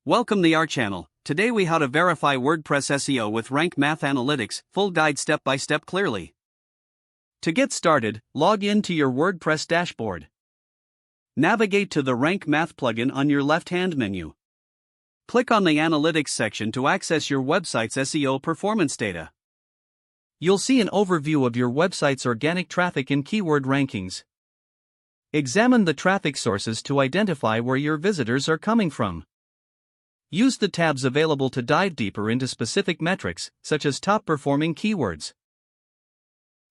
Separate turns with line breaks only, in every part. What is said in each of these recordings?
Welcome to our channel. Today we how to verify WordPress SEO with Rank Math Analytics, full guide step by step clearly. To get started, log in to your WordPress dashboard. Navigate to the Rank Math plugin on your left-hand menu. Click on the Analytics section to access your website's SEO performance data. You'll see an overview of your website's organic traffic and keyword rankings. Examine the traffic sources to identify where your visitors are coming from. Use the tabs available to dive deeper into specific metrics, such as top-performing keywords.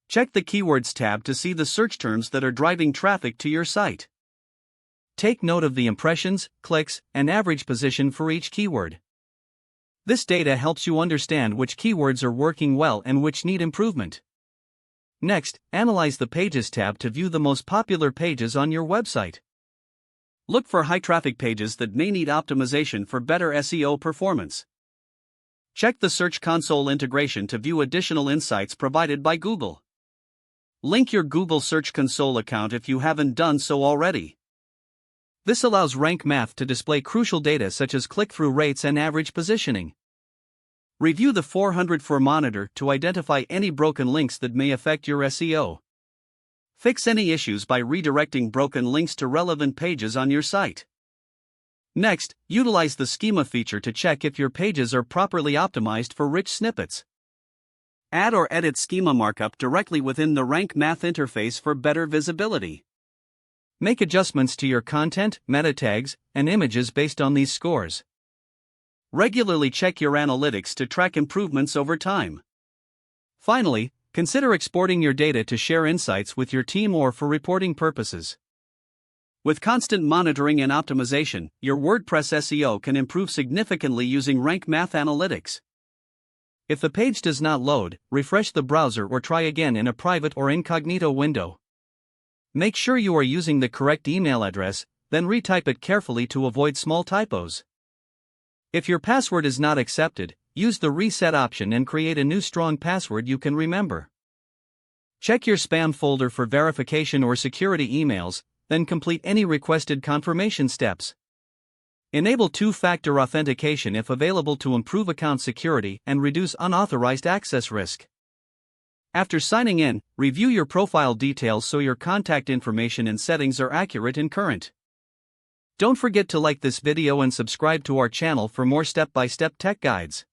Check the Keywords tab to see the search terms that are driving traffic to your site. Take note of the impressions, clicks, and average position for each keyword. This data helps you understand which keywords are working well and which need improvement. Next, analyze the Pages tab to view the most popular pages on your website. Look for high-traffic pages that may need optimization for better SEO performance. Check the Search Console integration to view additional insights provided by Google. Link your Google Search Console account if you haven't done so already. This allows Rank Math to display crucial data such as click-through rates and average positioning. Review the 404 monitor to identify any broken links that may affect your SEO. Fix any issues by redirecting broken links to relevant pages on your site. Next, utilize the schema feature to check if your pages are properly optimized for rich snippets. Add or edit schema markup directly within the Rank Math interface for better visibility. Make adjustments to your content, meta tags, and images based on these scores. Regularly check your analytics to track improvements over time. Finally, consider exporting your data to share insights with your team or for reporting purposes. With constant monitoring and optimization, your WordPress SEO can improve significantly using Rank Math Analytics. If the page does not load, refresh the browser or try again in a private or incognito window. Make sure you are using the correct email address, then retype it carefully to avoid small typos. If your password is not accepted, use the reset option and create a new strong password you can remember. Check your spam folder for verification or security emails, then complete any requested confirmation steps. Enable two-factor authentication if available to improve account security and reduce unauthorized access risk. After signing in, review your profile details so your contact information and settings are accurate and current. Don't forget to like this video and subscribe to our channel for more step-by-step tech guides.